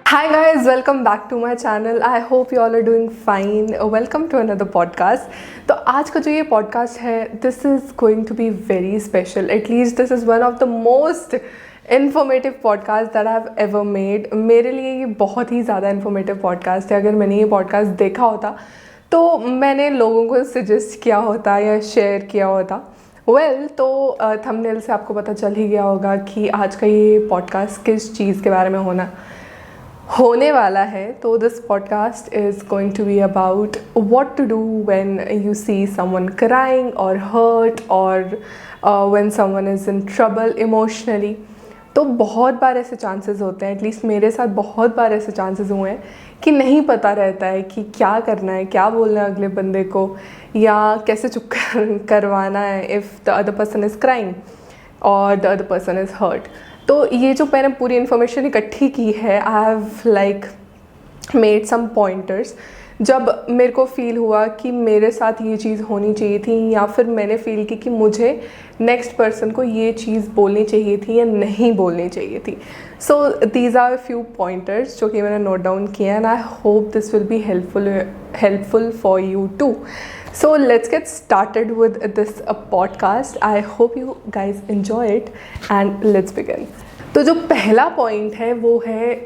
Hi guys, welcome back to my channel. I hope you all are doing fine. Welcome to another podcast. तो आज का जो ये podcast है, this is going to be very special. At least this is one of the most informative podcast that I've ever made. मेरे लिए ये बहुत ही ज़्यादा informative podcast है. अगर मैंने ये podcast देखा होता तो मैंने लोगों को सजेस्ट किया होता या शेयर किया होता. तो थंबनेल से आपको पता चल ही गया होगा कि आज का ये पॉडकास्ट किस चीज़ के बारे में होने वाला है. तो this podcast is going to be about what to do when you see someone crying और हर्ट और when someone is in trouble emotionally. तो बहुत बार ऐसे चांसेस होते हैं, एटलीस्ट मेरे साथ बहुत बार ऐसे चांसेस हुए हैं कि नहीं पता रहता है कि क्या करना है, क्या बोलना है अगले बंदे को, या कैसे चुप करवाना है if the other person is crying और the other person is hurt. तो ये जो मैंने पूरी इन्फॉर्मेशन इकट्ठी की है, I have like made some pointers. जब मेरे को फ़ील हुआ कि मेरे साथ ये चीज़ होनी चाहिए थी, या फिर मैंने फ़ील की कि मुझे नेक्स्ट पर्सन को ये चीज़ बोलनी चाहिए थी या नहीं बोलनी चाहिए थी. So these are few pointers जो कि मैंने नोट डाउन किए, and I hope this will be helpful for you too. So let's get started with this podcast. I hope you guys enjoy it and let's begin. तो जो पहला point है वो है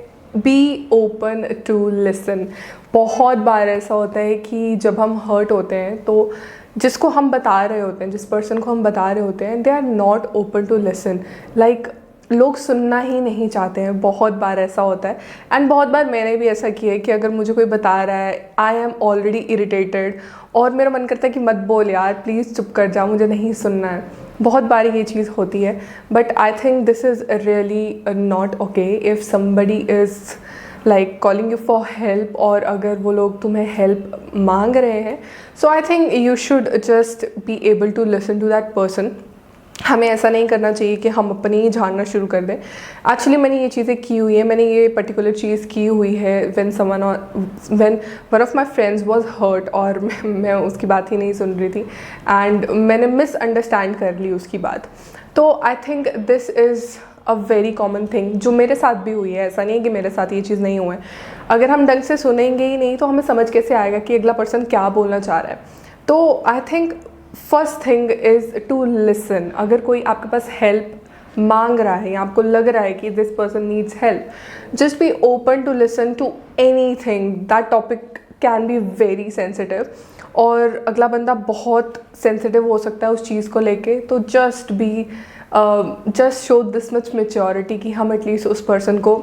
be open to listen. बहुत बार ऐसा होता है कि जब हम हर्ट होते हैं तो जिसको हम बता रहे होते हैं, जिस पर्सन को हम बता रहे होते हैं, they are not open to listen. Like लोग सुनना ही नहीं चाहते हैं. बहुत बार ऐसा होता है, एंड बहुत बार मैंने भी ऐसा किया है कि अगर मुझे कोई बता रहा है, आई एम ऑलरेडी इरिटेटेड और मेरा मन करता है कि मत बोल यार, प्लीज़ चुप कर जा, मुझे नहीं सुनना है. बहुत बार ये चीज़ होती है, but I think this is really not okay if somebody is like calling you for help, और अगर वो लोग तुम्हें हेल्प मांग रहे हैं. So I think you should just be able to listen to that person. हमें ऐसा नहीं करना चाहिए कि हम अपनी ही झाड़ना शुरू कर दें. एक्चुअली मैंने ये चीज़ें की हुई है, मैंने ये पर्टिकुलर चीज़ की हुई है when one of my friends was hurt, और मैं उसकी बात ही नहीं सुन रही थी एंड मैंने मिसअंडरस्टैंड कर ली उसकी बात. तो I think this is a very common thing जो मेरे साथ भी हुई है. ऐसा नहीं है कि मेरे साथ ये चीज़ नहीं हुआ है. अगर हम ढंग से सुनेंगे ही नहीं तो हमें समझ कैसे आएगा कि अगला पर्सन क्या बोलना चाह रहा है. तो I think first thing is to listen. अगर कोई आपके पास हेल्प मांग रहा है या आपको लग रहा है कि this person needs help, just be open to listen to anything. That topic can be very sensitive और अगला बंदा बहुत सेंसिटिव हो सकता है उस चीज़ को लेके. तो just show this much maturity कि हम एटलीस्ट उस पर्सन को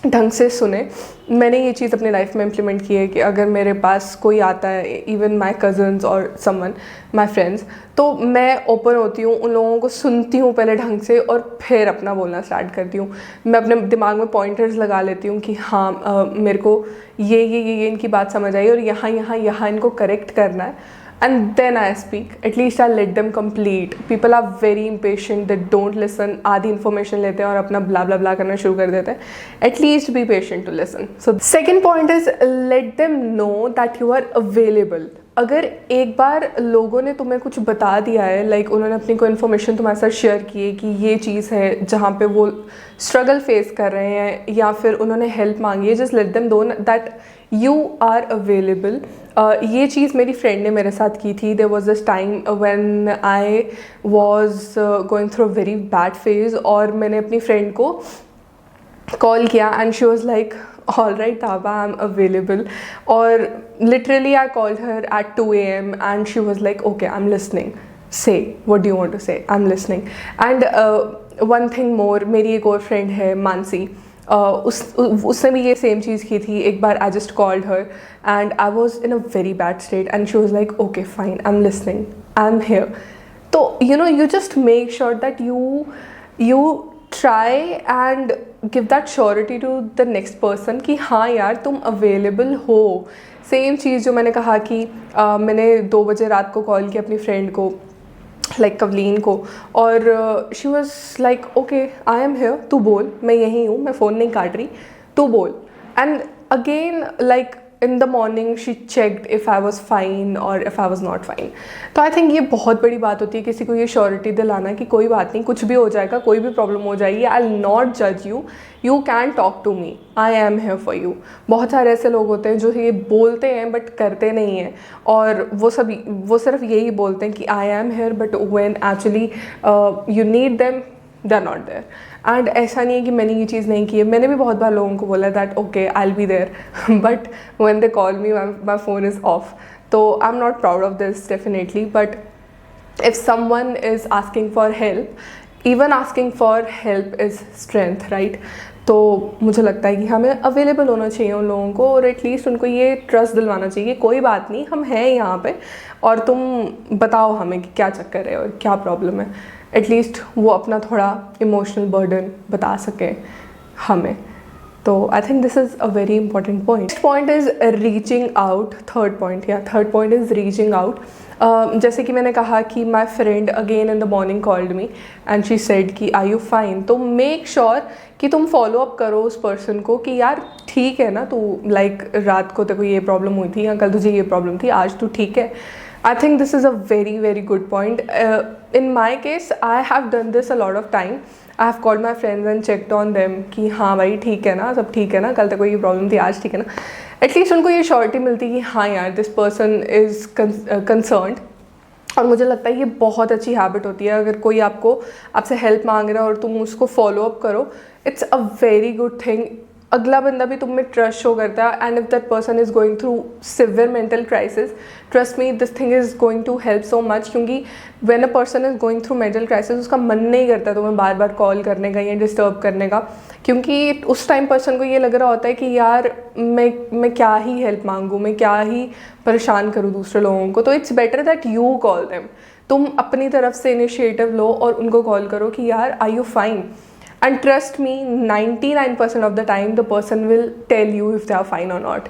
ढंग से सुने. मैंने ये चीज़ अपनी लाइफ में इम्प्लीमेंट की है कि अगर मेरे पास कोई आता है, इवन माई कज़न्स और समवन माई फ्रेंड्स, तो मैं ओपन होती हूँ, उन लोगों को सुनती हूँ पहले ढंग से और फिर अपना बोलना स्टार्ट करती हूँ. मैं अपने दिमाग में पॉइंटर्स लगा लेती हूँ कि हाँ मेरे को ये इनकी बात समझ आई और यहाँ इनको करेक्ट करना है. And then I speak. At least I let them complete. People are very impatient. They don't listen. आधी information लेते हैं और अपना blah blah blah करना शुरू कर देते हैं. At least be patient to listen. So second point is let them know that you are available. अगर एक बार लोगों ने तुम्हें कुछ बता दिया है, लाइक उन्होंने अपनी कोई इन्फॉर्मेशन तुम्हारे साथ शेयर की है कि ये चीज़ है जहाँ पे वो स्ट्रगल फेस कर रहे हैं या फिर उन्होंने हेल्प मांगी है, just let them know that you are available. ये चीज़ मेरी फ्रेंड ने मेरे साथ की थी. There was this time when I was going through a very bad phase, और मैंने अपनी फ्रेंड को कॉल किया and she was like all right Taba, I'm available. Or literally I called her at 2 a.m. and she was like, okay, I'm listening, say what do you want to say, I'm listening. And one thing more, मेरी एक और friend है मानसी, उसने भी ये same चीज़ की थी. एक बार I just called her and I was in a very bad state and she was like, okay fine, I'm listening, I'm here. तो you just make sure that you try and give that surety to the next person कि हाँ यार तुम available हो. Same चीज़ जो मैंने कहा कि मैंने 2 बजे रात को कॉल किया अपनी फ्रेंड को, लाइक कवलीन को, और she was like okay I am hair, तू बोल, मैं यहीं हूँ, मैं फ़ोन नहीं काट रही, तू बोल. And again like in the morning she checked if I was fine or if I was not fine. तो आई थिंक ये बहुत बड़ी बात होती है किसी को ये श्योरिटी दिलाना कि कोई बात नहीं, कुछ भी हो जाएगा, कोई भी प्रॉब्लम हो जाएगी, आई विल नॉट जज you, you can talk to me, I am here for you. बहुत सारे ऐसे लोग होते हैं जो ये बोलते हैं बट करते नहीं हैं, और वो सिर्फ यही बोलते हैं कि I am here, but when actually you need them they are not there. And ऐसा नहीं है कि मैंने ये चीज़ नहीं की है, मैंने भी बहुत बार लोगों को बोला that okay I will be there, but when they call me my phone is off. तो I am not proud of this definitely, but if someone is asking for help, even asking for help is strength, right? तो मुझे लगता है कि हमें available होना चाहिए उन लोगों को, और एटलीस्ट उनको ये ट्रस्ट दिलवाना चाहिए कि कोई बात नहीं, हम हैं यहाँ पे और तुम बताओ हमें कि क्या चक्कर है और क्या प्रॉब्लम है. एटलीस्ट वो अपना थोड़ा इमोशनल बर्डन बता सके हमें. तो I think this is a very important point. Next point is reaching out. Third point is reaching out. जैसे कि मैंने कहा कि my friend again in the morning called me and she said कि आर यू फाइन. तो make sure कि तुम follow up करो उस पर्सन को कि यार ठीक है ना तू, लाइक रात को तेरे को ये प्रॉब्लम हुई थी या कल तुझे ये प्रॉब्लम थी, आज तू ठीक है. आई think this is a very very good point. In my case I have done this a lot of time. I have called my friends and checked on them कि हाँ भाई ठीक है ना, सब ठीक है ना, कल तक कोई प्रॉब्लम थी, आज ठीक है ना. एटलीस्ट उनको ये श्योरिटी मिलती कि हाँ यार दिस पर्सन इज़ कंसर्न्ड. और मुझे लगता है ये बहुत अच्छी हैबिट होती है. अगर कोई आपसे हेल्प मांग रहा है और तुम उसको फॉलो अप करो, it's a very good thing. अगला बंदा भी तुम में ट्रस्ट शो करता है, and if that person is going through severe mental crisis, trust me this thing is going to help so much. क्योंकि when a person is going through mental crisis उसका मन नहीं करता तुम्हें बार बार कॉल करने का या डिस्टर्ब करने का, क्योंकि उस टाइम पर्सन को ये लग रहा होता है कि यार मैं क्या ही हेल्प मांगूँ, मैं क्या ही परेशान करूँ दूसरे लोगों को. तो it's better that you call them. तुम अपनी तरफ से इनिशिएटिव लो और उनको कॉल करो कि यार are you fine. And trust me, 99% of the time the person will tell you if they are fine or not.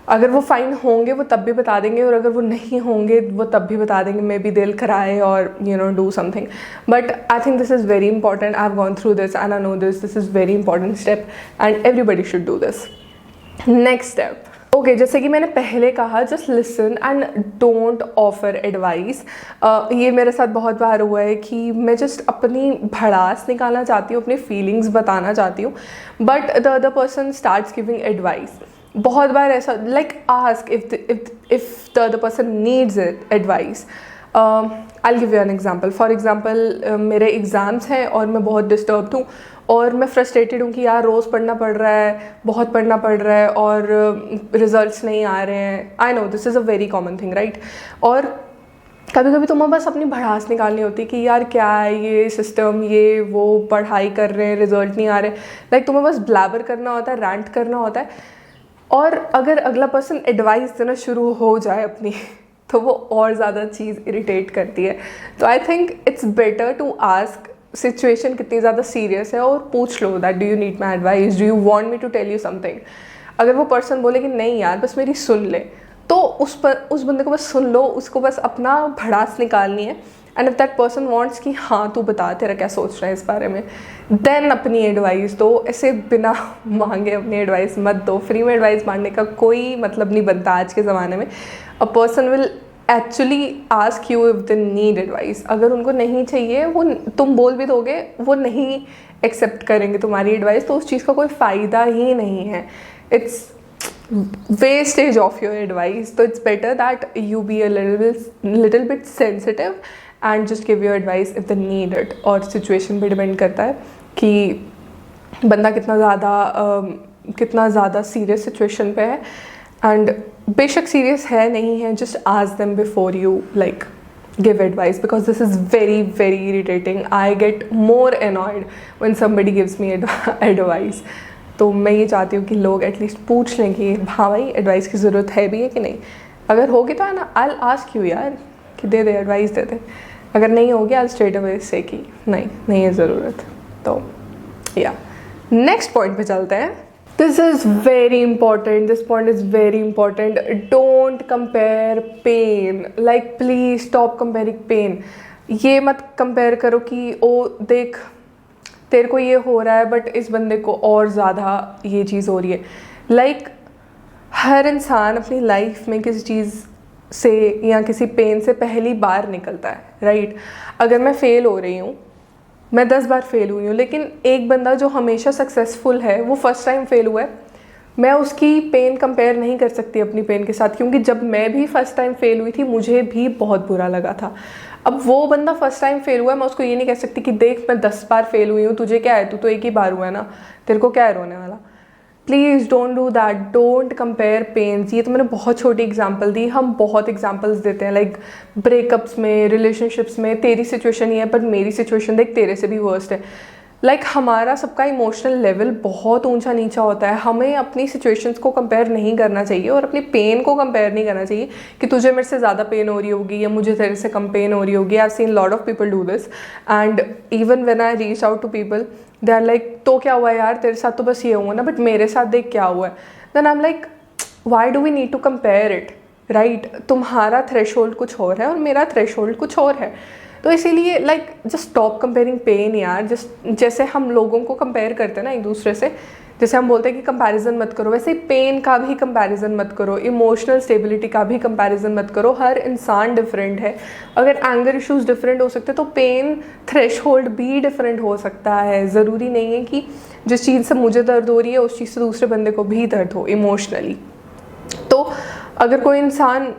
अगर वो फाइन होंगे वो तब भी बता देंगे, और अगर वो नहीं होंगे वो तब भी बता देंगे. May be they'll cry or do something. But I think this is very important. I've gone through this and I know this is very important step and everybody should do this. Next step. Okay, जैसे कि मैंने पहले कहा, just listen and don't offer advice. ये मेरे साथ बहुत बार हुआ है कि मैं जस्ट अपनी भड़ास निकालना चाहती हूँ, अपनी फीलिंग्स बताना चाहती हूँ, but the other person starts giving advice. बहुत बार ऐसा, like ask if the other person needs advice. I give you N example. For example मेरे एग्ज़ाम्स हैं और मैं बहुत डिस्टर्ब्ड हूँ और मैं फ्रस्ट्रेटेड हूँ कि यार रोज़ पढ़ना पड़ रहा है, बहुत पढ़ना पड़ रहा है और रिजल्ट्स नहीं आ रहे हैं. I know this is a very common thing, right? और कभी कभी तुम्हें बस अपनी भड़ास निकालनी होती है कि यार क्या है ये सिस्टम, ये वो, पढ़ाई कर रहे हैं, रिजल्ट नहीं आ रहे. लाइक तुम्हें बस ब्लैबर करना होता है, रैंट करना होता है. और अगर अगला पर्सन एडवाइस देना शुरू हो जाए अपनी, तो वो और ज़्यादा चीज़ इरिटेट करती है. तो I think it's better to ask situation कितनी ज़्यादा सीरियस है और पूछ लो that do you need my advice, do you want me to tell you something. अगर वो पर्सन बोले कि नहीं यार बस मेरी सुन ले, तो उस बंदे को बस सुन लो, उसको बस अपना भड़ास निकालनी है. And if that person wants कि हाँ तू बता तेरा क्या सोच रहा है इस बारे में, देन अपनी एडवाइस दो. ऐसे बिना मांगे अपनी एडवाइस मत दो. फ्री में एडवाइस मांगने का कोई मतलब नहीं बनता आज के ज़माने में. A person will actually ask you if they need advice. अगर उनको नहीं चाहिए, वो तुम बोल भी दोगे, वो नहीं एक्सेप्ट करेंगे तुम्हारी एडवाइस, तो उस चीज़ का कोई फ़ायदा ही नहीं है. It's wastage of your advice. So it's better that you be a little bit sensitive and just give your advice if they need it. और situation पे depend करता है कि बंदा कितना ज़्यादा serious situation पे है. and बेशक serious है नहीं है, just ask them before you like give advice, because this is very very irritating. I get more annoyed when somebody gives me advice. तो मैं ये चाहती हूँ कि लोग एटलीस्ट पूछ लें कि हाँ भाई एडवाइस की ज़रूरत है भी है कि नहीं. अगर होगी तो है ना, आई विल आस्क यू यार कि दे एडवाइस दे दे. अगर नहीं होगी, आई विल स्ट्रेट अवे से कि नहीं है ज़रूरत. तो या नेक्स्ट पॉइंट पे चलते हैं. This is very important. This point is very important. Don't compare pain. Like please stop comparing pain. ये मत कंपेयर करो कि ओ देख तेरे को ये हो रहा है बट इस बंदे को और ज़्यादा ये चीज़ हो रही है. लाइक हर इंसान अपनी लाइफ में किसी चीज़ से या किसी पेन से पहली बार निकलता है, राइट। अगर मैं फ़ेल हो रही हूँ, मैं 10 बार फेल हुई हूँ, लेकिन एक बंदा जो हमेशा सक्सेसफुल है वो फर्स्ट टाइम फेल हुआ है, मैं उसकी पेन कंपेयर नहीं कर सकती अपनी पेन के साथ, क्योंकि जब मैं भी फर्स्ट टाइम फेल हुई थी मुझे भी बहुत बुरा लगा था। अब वो बंदा फर्स्ट टाइम फेल हुआ है, मैं उसको ये नहीं कह सकती कि देख मैं 10 बार फेल हुई हूँ, तुझे क्या है, तू तो एक ही बार हुआ है ना, तेरे को क्या है रोने वाला। Please don't do that, don't compare pains. ये तो मैंने बहुत छोटी एग्जांपल दी, हम बहुत एग्जांपल्स देते हैं, लाइक ब्रेकअप्स में, रिलेशनशिप्स में। तेरी सिचुएशन ये है पर मेरी सिचुएशन देख तेरे से भी वर्स्ट है। लाइक हमारा सबका इमोशनल लेवल बहुत ऊंचा नीचा होता है। हमें अपनी सिचुएशंस को कंपेयर नहीं करना चाहिए और अपनी पेन को कंपेयर नहीं करना चाहिए कि तुझे मेरे से ज़्यादा पेन हो रही होगी या मुझे तेरे से कम पेन हो रही होगी। I have seen lot of people do this and even when I reach out to people they are like, तो क्या हुआ यार, तेरे साथ तो बस ये हुआ ना, बट मेरे साथ देख क्या हुआ है। Then I am like, why do we need to compare it, right. तुम्हारा थ्रेशोल्ड कुछ और है और मेरा थ्रेशोल्ड कुछ और है। तो इसीलिए like just stop comparing pain यार। जस्ट जैसे हम लोगों को कंपेयर करते हैं ना एक दूसरे से, जैसे हम बोलते हैं कि कंपैरिजन मत करो, वैसे ही पेन का भी कंपैरिजन मत करो, इमोशनल स्टेबिलिटी का भी कंपैरिजन मत करो। हर इंसान डिफरेंट है। अगर एंगर इश्यूज डिफरेंट हो सकते हैं तो पेन थ्रेशोल्ड भी डिफरेंट हो सकता है। ज़रूरी नहीं है कि जिस चीज़ से मुझे दर्द हो रही है उस चीज़ से दूसरे बंदे को भी दर्द हो इमोशनली। तो अगर कोई इंसान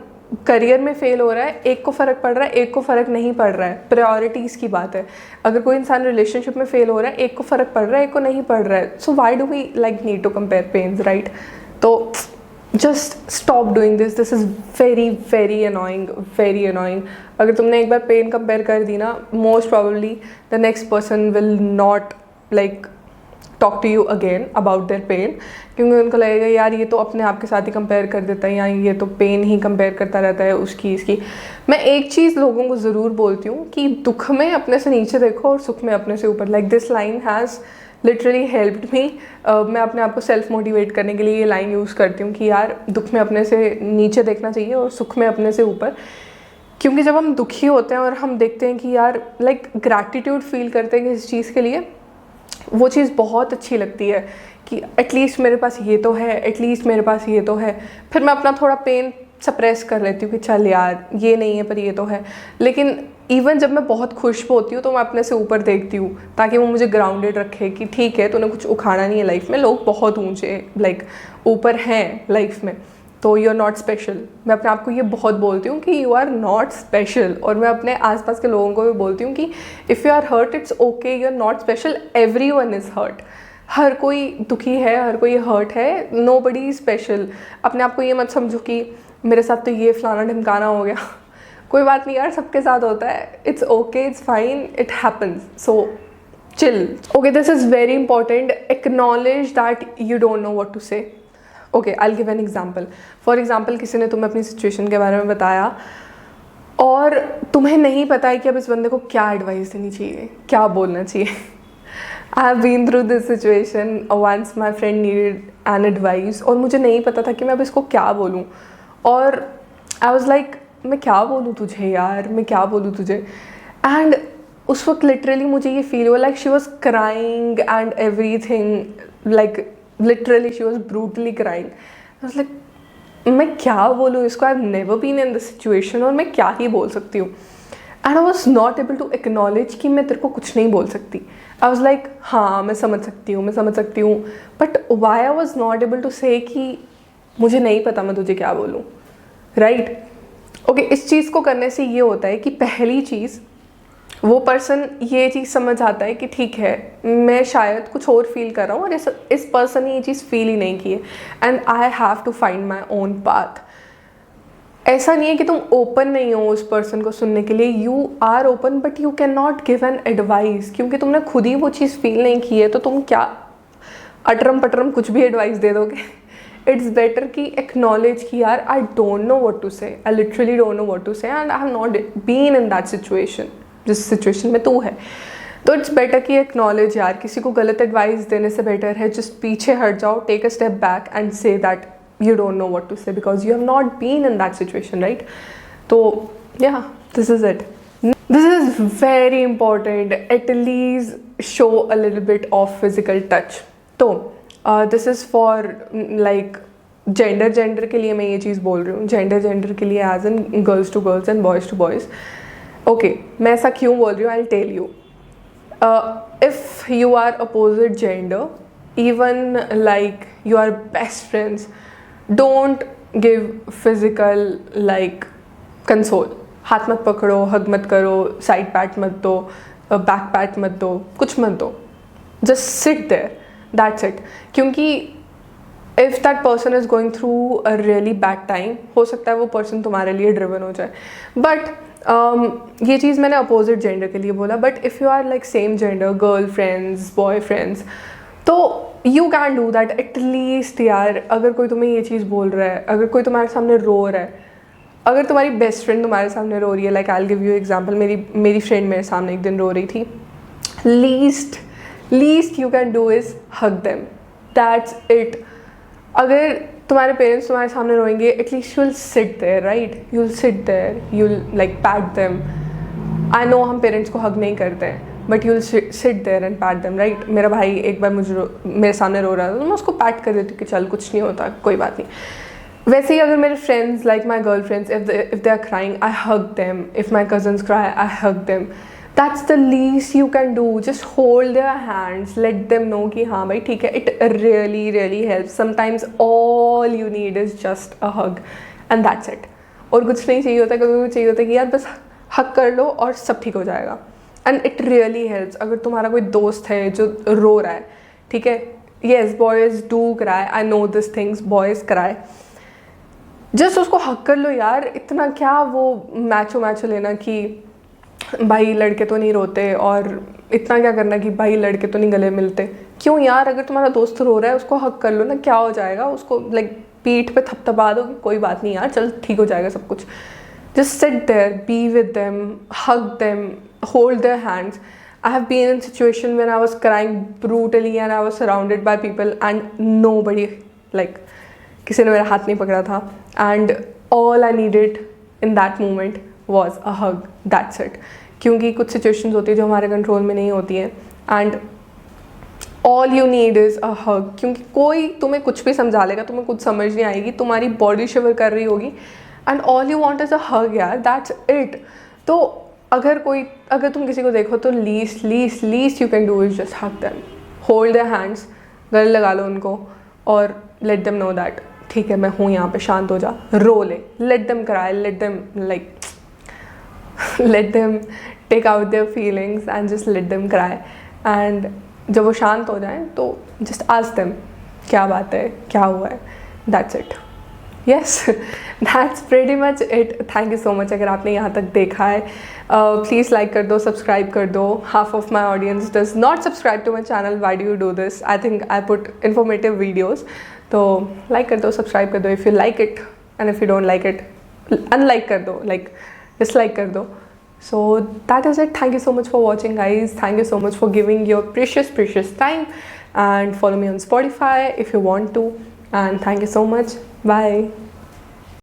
करियर में फेल हो रहा है, एक को फ़र्क पड़ रहा है, एक को फ़र्क नहीं पड़ रहा है, प्रायोरिटीज़ की बात है। अगर कोई इंसान रिलेशनशिप में फेल हो रहा है, एक को फ़र्क पड़ रहा है, एक को नहीं पड़ रहा है, so why do we like need to compare pens, right. तो just stop doing this, this is very very annoying, very annoying. अगर तुमने एक बार पेन कंपेयर कर दी ना, most probably the next person will not like talk to you again about their pen, क्योंकि उनको लगेगा यार ये तो अपने आप के साथ ही कंपेयर कर देता है या ये तो पेन ही कंपेयर करता रहता है उसकी इसकी। मैं एक चीज़ लोगों को ज़रूर बोलती हूँ कि दुख में अपने से नीचे देखो और सुख में अपने से ऊपर। Like this line has literally helped me. मैं अपने आप को सेल्फ मोटिवेट करने के लिए ये लाइन यूज़ करती हूँ कि यार दुख में अपने से नीचे देखना चाहिए और सुख में अपने से ऊपर। क्योंकि जब हम दुखी होते हैं और हम देखते हैं कि यार लाइक ग्रैटिट्यूड फील करते हैं किसी चीज़ के लिए, वो चीज़ बहुत अच्छी लगती है कि एटलीस्ट मेरे पास ये तो है, एटलीस्ट मेरे पास ये तो है। फिर मैं अपना थोड़ा पेन सप्रेस कर लेती हूँ कि चल यार ये नहीं है पर ये तो है। लेकिन इवन जब मैं बहुत खुश होती हूँ तो मैं अपने से ऊपर देखती हूँ ताकि वो मुझे ग्राउंडेड रखे कि ठीक है तूने कुछ उखाड़ा नहीं है लाइफ में। लोग बहुत ऊंचे लाइक ऊपर हैं लाइफ में, तो यू आर नॉट स्पेशल। मैं अपने आप को ये बहुत बोलती हूँ कि यू आर नॉट स्पेशल। और मैं अपने आसपास के लोगों को भी बोलती हूँ कि if you are hurt it's okay, you are not special, everyone is hurt. हर कोई दुखी है, हर कोई हर्ट है, नो बडी स्पेशल। अपने आप को ये मत समझो कि मेरे साथ तो ये फलाना ढिमकाना हो गया। कोई बात नहीं यार, सबके साथ होता है। It's okay, it's fine, it happens, so chill. Okay, this is very important. Acknowledge that you don't know what to say. Okay, I will give an example. For example, किसी ने तुम्हें अपनी सिचुएशन के बारे में बताया और तुम्हें नहीं पता है कि अब इस बंदे को क्या एडवाइस देनी चाहिए, क्या बोलना चाहिए। I have been through this situation. Once my friend needed an advice और मुझे नहीं पता था कि मैं अब इसको क्या बोलूँ। और आई वॉज लाइक, मैं क्या बोलूँ तुझे यार, मैं क्या बोलूँ तुझे। एंड उस वक्त लिटरली मुझे ये फील हुआ like she was crying and everything, like literally she was brutally crying. I was like, मैं क्या बोलूँ इसको, I have never been in this situation और मैं क्या ही बोल सकती हूँ। And I was not able to acknowledge कि मैं तेरे को कुछ नहीं बोल सकती। आई वॉज लाइक, हाँ मैं समझ सकती हूँ, मैं समझ सकती हूँ, but why I was not able to say कि मुझे नहीं पता मैं तुझे क्या बोलूँ, राइट। ओके, इस चीज़ को करने से ये होता है कि पहली चीज़, वो पर्सन ये चीज़ समझ आता है कि ठीक है मैं शायद कुछ और फील कर रहा हूँ और इस पर्सन ने ये चीज़ फील ही नहीं की है, and I have to find my own path. ऐसा नहीं है कि तुम ओपन नहीं हो उस पर्सन को सुनने के लिए, you are open, but you can not give an advice, क्योंकि तुमने खुद ही वो चीज़ फील नहीं की है तो तुम क्या अटरम पटरम कुछ भी एडवाइस दे दोगे। इट्स बेटर कि एक्नॉलेज कि यार I don't know what to say, I literally don't know what to say and I have not been in that situation, जिस सिचुएशन में तू है। तो इट्स बेटर कि एक्नॉलेज यार, किसी को गलत एडवाइस देने से बेटर है जस्ट पीछे हट जाओ, take a step back and say that you don't know what to say because you have not been in that situation, right? So yeah, this is it. This is very important. At least show a little bit of physical touch. So this is for like gender के लिए मैं ये चीज़ बोल रही हूँ, gender के लिए as in girls to girls and boys to boys. Okay, मैं ऐसा क्यों बोल रही हूँ, I will tell you. If you are opposite gender, even like you are best friends, don't give physical like console. हाथ मत पकड़ो, हग मत करो, साइड पैट मत दो, बैक पैट मत दो, कुछ मत दो. Just sit there, that's it. क्योंकि if that person is going through a really bad time, हो सकता है वो person तुम्हारे लिए driven हो जाए. But ये चीज़ मैंने अपोजिट जेंडर के लिए बोला. But if you are like same gender, girl friends, boy friends, तो you can do that at least यार. अगर कोई तुम्हें ये चीज़ बोल रहा है, अगर कोई तुम्हारे सामने रो रहा है, अगर तुम्हारी बेस्ट फ्रेंड तुम्हारे सामने रो रही है, like I will give you example. मेरी फ्रेंड मेरे सामने एक दिन रो रही थी. Least you can do is hug them, that's it. अगर तुम्हारे पेरेंट्स तुम्हारे सामने रोएंगे, at least you'll sit there, right? You'll sit there, you'll like pat them. I know हम पेरेंट्स को हग नहीं करते हैं, but you'll sit there and pat them, right? मेरा भाई एक बार मेरे सामने रो रहा था, तो मैं उसको पैट कर देती हूँ कि चल कुछ नहीं होता, कोई बात नहीं. वैसे ही अगर मेरे friends, like my girl friends, if they are crying, I hug them. If my cousins cry, I hug them. That's the least you can do. Just hold their hands, let them know कि हाँ भाई ठीक है. It really helps. Sometimes all you need is just a hug and that's it. और कुछ नहीं चाहिए होता, कभी चाहिए होता कि यार बस हग कर लो और सब ठीक हो जाएगा. And it really helps. अगर तुम्हारा कोई दोस्त है जो रो रहा है, ठीक है, yes boys do cry, I know these things, boys cry. Just उसको हग कर लो यार. इतना क्या वो मैचो लेना कि भाई लड़के तो नहीं रोते, और इतना क्या करना कि भाई लड़के तो नहीं गले मिलते. क्यों यार? अगर तुम्हारा दोस्त रो रहा है, उसको हक कर लो ना, क्या हो जाएगा? उसको लाइक पीठ पे थपथपा दो कि कोई बात नहीं यार, चल ठीक हो जाएगा सब कुछ. Just sit there, be with them, hug them, hold their hands. I have been in situation when I was crying brutally and I was surrounded by people and nobody, like किसी ने मेरा हाथ नहीं पकड़ा था, and all I needed in that moment was a hug, that's it. क्योंकि कुछ situations होती है जो हमारे कंट्रोल में नहीं होती हैं, and all you need is a hug. क्योंकि कोई तुम्हें कुछ भी समझा लेगा, तुम्हें कुछ समझ नहीं आएगी, तुम्हारी बॉडी शिवर कर रही होगी, and all you want is a hug यार, दैट्स इट. तो अगर तुम किसी को देखो तो least you can do is just hug them, hold their hands, गले लगा लो उनको, और लेट देम नो दैट ठीक है मैं हूँ यहाँ पे, शांत हो जा, रो ले, let them cry, let them like let them take out their feelings and just let them cry. And जब वो शांत हो जाएं तो just ask them क्या बात है, क्या हुआ है, that's it. Yes, that's pretty much it. Thank you so much. अगर आपने यहाँ तक देखा है, please like कर दो, subscribe कर दो. Half of my audience does not subscribe to my channel. Why do you do this? I think I put informative videos. तो like कर दो, subscribe कर दो if you like it, and if you don't like it, unlike कर दो, like dislike कर दो. So that is it. Thank you so much for watching, guys. Thank you so much for giving your precious time, and follow me on Spotify if you want to, and thank you so much. Bye.